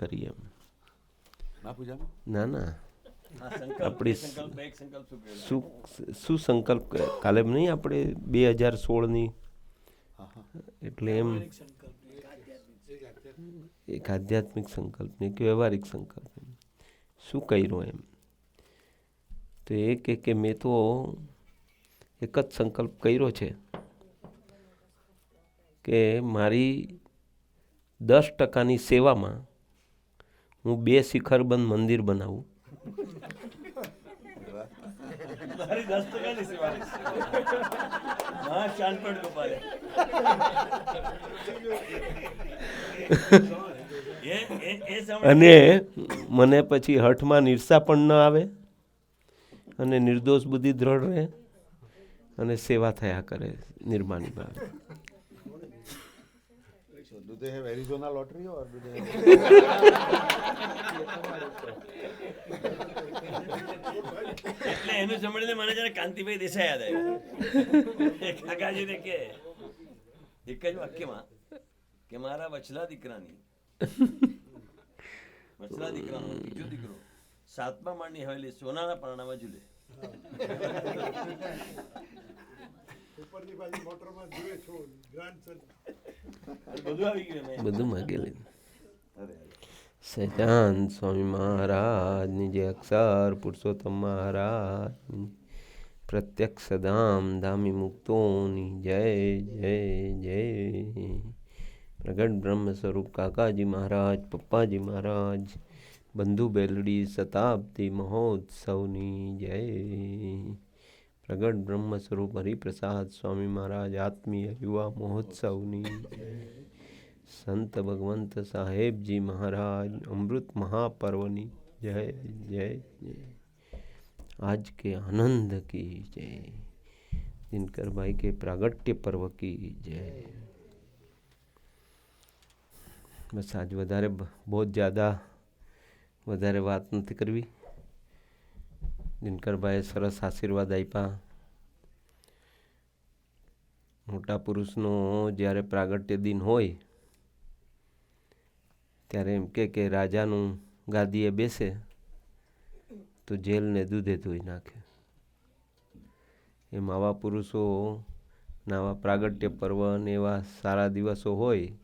કરીએ એમ. ના ના આપણી શું સંકલ્પ કાલે નહીં આપણે 2016ની એટલે એમ એક આધ્યાત્મિક સંકલ્પ ને એક વ્યવહારિક સંકલ્પ શું કર્યો એમ. તો એ કે મેં તો એક જ સંકલ્પ કર્યો છે કે મારી 10%ની સેવામાં હું 2 શિખરબંધ મંદિર બનાવું. અને મને પછી હઠમાં નિરસા પણ ન આવે અને નિર્દોષ બુદ્ધિ દ્રઢ રહે અને સેવા થયા કરે નિર્માની ભાવે. Do they have Arizona lottery or do they have... એટલે એનું સાંભળીને મને જરા કાંતિભાઈ દેસાઈ યાદ આવ્યા. કાકાજીને કે એક જ વાક્યમાં કે મારા વચલા દીકરાનો બીજો દીકરો 7મા માળની હવેલી સોનાના પારણામાં ઝૂલે. બધું માગેલું. સહજાનંદ સ્વામી મહારાજની જય, અક્ષર પુરુષોત્તમ મહારાજ પ્રત્યક્ષ ધામ ધામી મુક્તોની જય જય જય. પ્રગટ બ્રહ્મ સ્વરૂપ કાકાજી મહારાજ, પપ્પાજી મહારાજ, બંધુ બેલડી શતાબ્દી મહોત્સવની જય. પ્રગટ બ્રહ્મ સ્વરૂપ હરિપ્રસાદ સ્વામી મહારાજ આત્મીય યુવા મહોત્સવની જય. સંત ભગવંત સાહેબજી મહારાજ અમૃત મહાપર્વની જય જય જય. आज के आनंद की जय. दिनकर भाई के प्रागट्य पर्व की जय. बस आज વધારે बहुत ज़्यादा વધારે વાત નથી કરવી. દિનકરભાઈએ સરસ આશીર્વાદ આપ્યા. મોટા પુરુષનો જ્યારે પ્રાગટ્ય દિન હોય ત્યારે એમ કે રાજાનું ગાદીએ બેસે તો જેલને દૂધે ધોઈ નાખે. એમ આવા પુરુષો આવા પ્રાગટ્ય પર્વ અને એવા સારા દિવસો હોય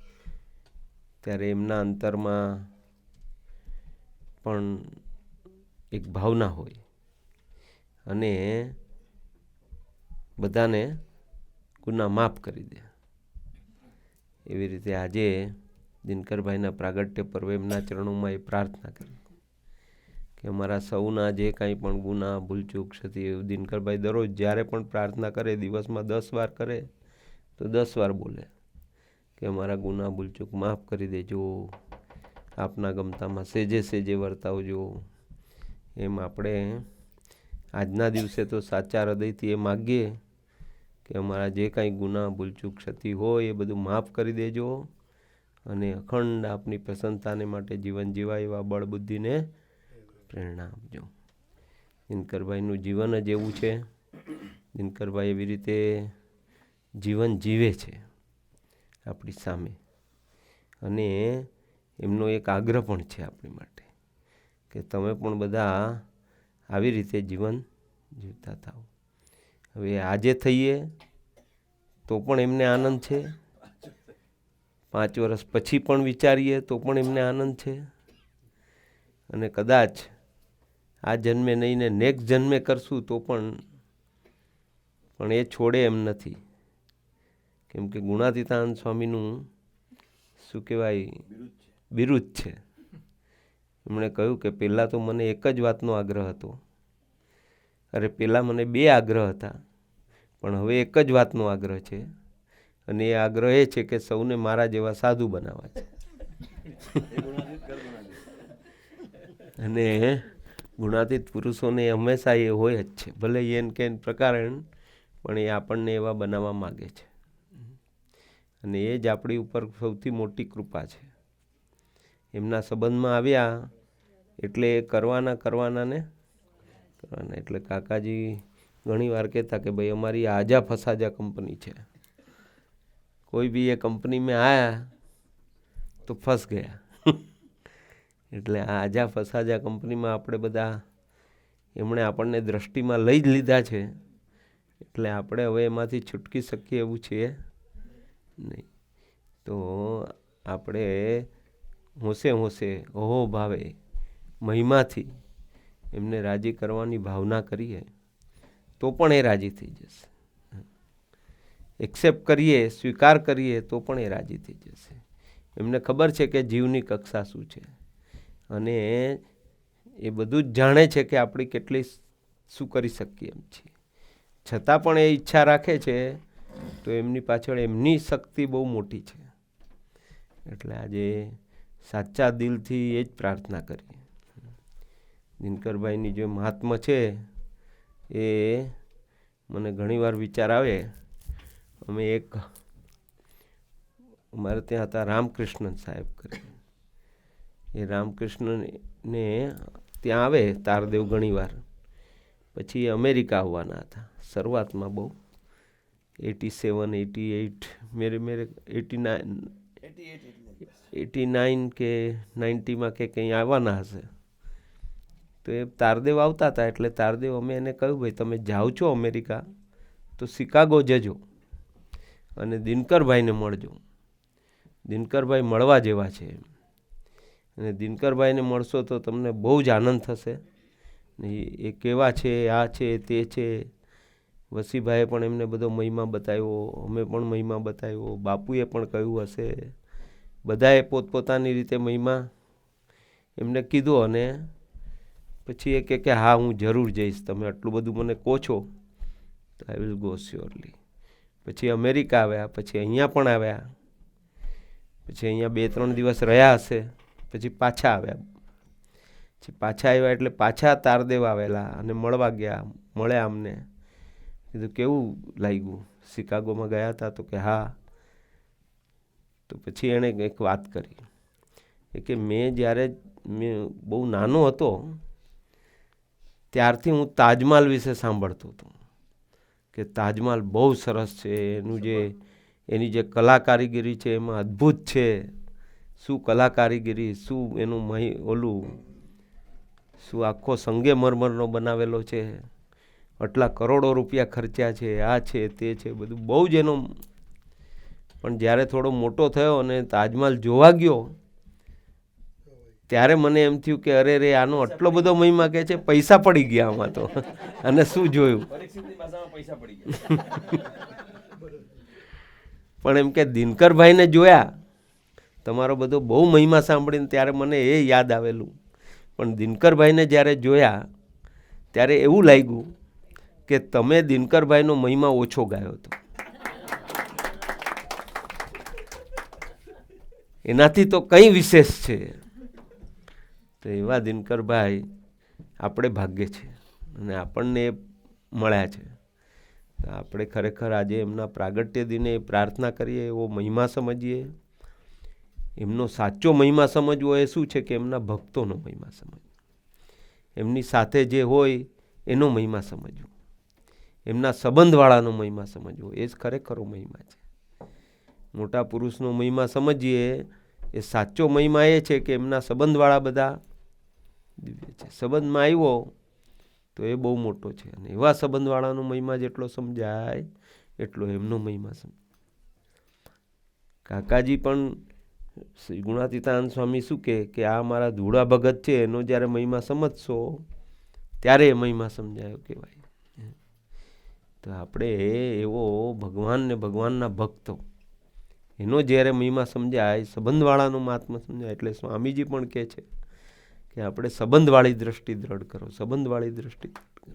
ત્યારે એમના અંતરમાં પણ એક ભાવના હોય અને બધાને ગુના માફ કરી દે. એવી રીતે આજે દિનકરભાઈના પ્રાગટ્ય પર્વ એમના ચરણોમાં એ પ્રાર્થના કરી કે અમારા સૌના જે કાંઈ પણ ગુના ભૂલચૂક ક્ષતિ દિનકરભાઈ દરરોજ જ્યારે પણ પ્રાર્થના કરે દિવસમાં 10 વાર કરે તો 10 વાર બોલે કે અમારા ગુના ભૂલચૂક માફ કરી દેજો, આપના ગમતામાં સેજે સેજે વર્તાવજો. એમ આપણે આજના દિવસે તો સાચા હૃદયથી એ માગીએ કે અમારા જે કાંઈ ગુના ભૂલચૂક ક્ષતિ હોય એ બધું માફ કરી દેજો અને અખંડ આપની પ્રસન્નતાને માટે જીવન જીવાય એવા બળ બુદ્ધિને પ્રેરણા આપજો. દિનકરભાઈનું જીવન જ એવું છે. દિનકરભાઈ એવી રીતે જીવન જીવે છે આપણી સામે અને એમનો એક આગ્રહ પણ છે આપણી માટે કે તમે પણ બધા આવી રીતે જીવન જીવતા થાઓ. હવે આજે થઈએ તો પણ એમને આનંદ છે, 5 વર્ષ પછી પણ વિચારીએ તો પણ એમને આનંદ છે અને કદાચ આ જન્મે નહીં ને નેક્સ્ટ જન્મે કરશું તો પણ એ છોડે એમ નથી. કેમ કે ગુણાતીતાનંદ સ્વામીનું શું કહેવાય બિરુદ છે. એમણે કહ્યું કે પહેલાં તો મને એક જ વાતનો આગ્રહ હતો, અરે પહેલાં મને 2 આગ્રહ હતા પણ હવે એક જ વાતનો આગ્રહ છે અને એ આગ્રહ એ છે કે સૌને મારા જેવા સાધુ બનાવવા છે. અને ગુણાતીત પુરુષોને હંમેશા એ હોય જ છે, ભલે એન કેન પ્રકારે પણ એ આપણને એવા બનાવવા માગે છે અને એ જ આપણી ઉપર સૌથી મોટી કૃપા છે. એમના સંબંધમાં આવ્યા એટલે એ કરવાના એટલે કાકાજી ઘણી વાર કહેતા કે ભાઈ અમારી આજા ફસાજા કંપની છે, કોઈ भी ये कंपनी में आया तो फंस गया એટલે આ આજા ફસાજા કંપનીમાં આપણે બધા એમણે આપણને દ્રષ્ટિમાં લઈ જ લીધા છે, એટલે આપણે હવે એમાંથી છૂટકી શકીએ એવું છે નહીં. તો આપણે હોંશે હોંશે ઓહો ભાવે મહિમાથી એમને રાજી કરવાની ભાવના કરીએ તો પણ એ રાજી થઈ જશે. એક્સેપ્ટ કરીએ, સ્વીકાર કરીએ તો પણ એ રાજી થઈ જશે. એમને ખબર છે કે જીવની કક્ષા શું છે, અને એ બધું જ જાણે છે કે આપણી કેટલી શું કરી શકીએ એમ છીએ. છતાં પણ એ ઈચ્છા રાખે છે, તો એમની પાછળ એમની શક્તિ બહુ મોટી છે. એટલે આજે સાચા દિલથી એ જ પ્રાર્થના કરીએ. દિનકરભાઈની જે મહાત્મા છે એ મને ઘણીવાર વિચાર આવે. અમે એક અમારે ત્યાં હતા રામકૃષ્ણ સાહેબ કરી, એ રામકૃષ્ણને ત્યાં આવે તારદેવ ઘણીવાર, પછી અમેરિકા આવવાના હતા શરૂઆતમાં બહુ 87, 88 મેરે 89 કે 90માં કે કંઈ આવવાના હશે. તો એ તારદેવ આવતા હતા, એટલે તારદેવ અમે એને કહ્યું ભાઈ તમે જાઓ છો અમેરિકા તો શિકાગો જજો અને દિનકરભાઈને મળજો. દિનકરભાઈ મળવા જેવા છે, અને દિનકરભાઈને મળશો તો તમને બહુ જ આનંદ થશે. એ કેવા છે, આ છે, તે છે. વસીભાઈએ પણ એમને બધો મહિમા બતાવ્યો, અમે પણ મહિમા બતાવ્યો, બાપુએ પણ કહ્યું હશે, બધાએ પોતપોતાની રીતે મહિમા એમને કીધું. અને પછી એ કે હા હું જરૂર જઈશ, તમે આટલું બધું મને કહો છો તો આઈ વિલ ગો શ્યોરલી. પછી અમેરિકા આવ્યા, પછી અહીંયા પણ આવ્યા, પછી અહીંયા 2-3 દિવસ રહ્યા હશે, પછી પાછા આવ્યા. પછી પાછા આવ્યા એટલે પાછા તારદેવ આવેલા અને મળવા ગયા, મળ્યા અમને. કીધું કેવું લાગ્યું, શિકાગોમાં ગયા હતા? તો કે હા. તો પછી એણે એક વાત કરી કે મેં બહુ નાનો હતો ત્યારથી હું તાજમહાલ વિશે સાંભળતો હતો કે તાજમહાલ બહુ સરસ છે, એની જે કલાકારીગીરી છે એમાં અદ્ભુત છે. શું કલાકારીગીરી, શું એનું શું આખો સંગેમરમરનો બનાવેલો છે, આટલા કરોડો રૂપિયા ખર્ચ્યા છે, આ છે તે છે, બધું બહુ જ એનો. પણ જ્યારે થોડો મોટો થયો અને તાજમહાલ જોવા ગયો ત્યારે મને એમ થયું કે અરે રે આનો આટલો બધો મહિમા કે છે, પૈસા પડી ગયા આમાં તો. અને શું જોયું પણ એમ કે દિનકરભાઈને જોયા, તમારો બધો બહુ મહિમા સાંભળીને ત્યારે મને એ યાદ આવેલું. પણ દિનકરભાઈને જ્યારે જોયા ત્યારે એવું લાગ્યું કે તમે દિનકરભાઈનો મહિમા ઓછો ગાયો હતો. એનાથી તો કંઈ વિશેષ છે. તો એવા દિનકરભાઈ આપણે ભાગ્ય છે અને આપણને મળ્યા છે. આપણે ખરેખર આજે એમના પ્રાગટ્ય દિને પ્રાર્થના કરીએ, એવો મહિમા સમજીએ. એમનો સાચો મહિમા સમજવો એ શું છે કે એમના ભક્તોનો મહિમા સમજવો, એમની સાથે જે હોય એનો મહિમા સમજવો, એમના સંબંધવાળાનો મહિમા સમજવો, એ જ ખરેખરો મહિમા છે. મોટા પુરુષનો મહિમા સમજીએ એ સાચો મહિમા એ છે કે એમના સંબંધવાળા બધા દિવ્ય છે. સંબંધમાં આવ્યો તો એ બહુ મોટો છે, અને એવા સંબંધવાળાનો મહિમા જેટલો સમજાય એટલો એમનો મહિમા સમજાય. કાકાજી પણ શ્રી ગુણાતીતાનંદ સ્વામી શું કે આ મારા ધૂળા ભગત છે, એનો જ્યારે મહિમા સમજશો ત્યારે એ મહિમા સમજાયો કહેવાય. તો આપણે એવો ભગવાન ને ભગવાનના ભક્તો એનો જ્યારે મહિમા સમજાય, સંબંધવાળાનો મહાત્મા સમજાય, એટલે સ્વામીજી પણ કહે છે કે આપણે સંબંધવાળી દ્રષ્ટિ દ્રઢ કરો, સંબંધવાળી દ્રષ્ટિ દ્રઢ કરો.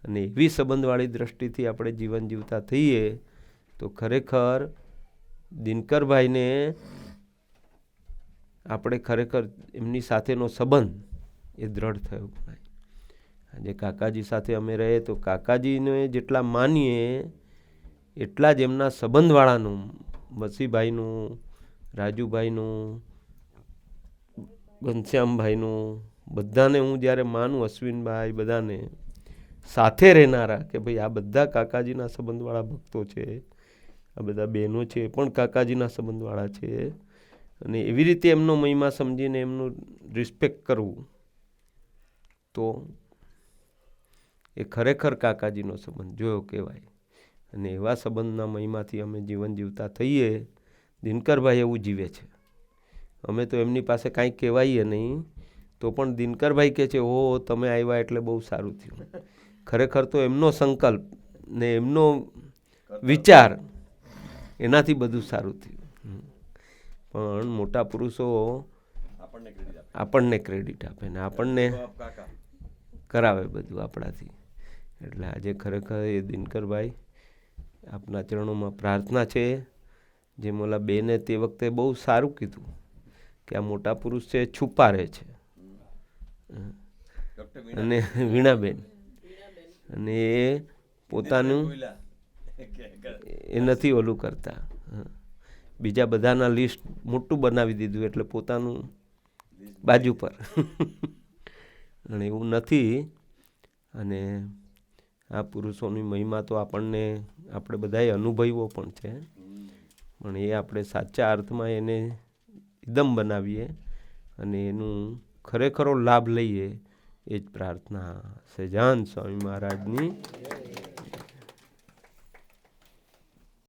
અને એવી સંબંધવાળી દ્રષ્ટિથી આપણે જીવન જીવતા થઈએ તો ખરેખર દિનકરભાઈને આપણે ખરેખર એમની સાથેનો સંબંધ એ દ્રઢ થયો ગણાય. આજે કાકાજી સાથે અમે રહીએ તો કાકાજીને જેટલા માનીએ એટલા જ એમના સંબંધવાળાનું, વસીભાઈનું, રાજુભાઈનું, ઘનશ્યામભાઈનું, બધાને હું જ્યારે માનું, અશ્વિનભાઈ, બધાને સાથે રહેનારા કે ભાઈ આ બધા કાકાજીના સંબંધવાળા ભક્તો છે, આ બધા બહેનો છે એ પણ કાકાજીના સંબંધવાળા છે, અને એવી રીતે એમનો મહિમા સમજીને એમનું રિસ્પેક્ટ કરવું, તો એ ખરેખર કાકાજીનો સંબંધ જોયો કહેવાય. અને એવા સંબંધના મહિમાથી અમે જીવન જીવતા થઈએ. દિનકરભાઈ એવું જીવે છે. અમે તો એમની પાસે કાંઈ કહેવાઈએ નહીં, તો પણ દિનકરભાઈ કહે છે, ઓહો તમે આવ્યા એટલે બહુ સારું થયું. ખરેખર તો એમનો સંકલ્પ ને એમનો વિચાર, એનાથી બધું સારું થયું. પણ મોટા પુરુષો આપણને ક્રેડિટ આપે ને આપણને કરાવે બધું આપણાથી. એટલે આજે ખરેખર એ દિનકરભાઈ આપના ચરણોમાં પ્રાર્થના છે. જેમ ઓલા બેને તે વખતે બહુ સારું કીધું કે આ મોટા પુરુષ છે છુપા રહે છે, અને વીણાબેન, અને એ પોતાનું એ નથી ઓલું કરતા. બીજા બધાના લિસ્ટ મોટું બનાવી દીધું એટલે પોતાનું બાજુ પર. અને એવું નથી. અને આ પુરુષોની મહિમા તો આપણે બધાએ અનુભવ્યો પણ છે. પણ એ આપણે સાચા અર્થમાં એને ઇદમ બનાવીએ અને એનું ખરેખરો લાભ લઈએ, એ જ પ્રાર્થના સહજાનંદ સ્વામી મહારાજની.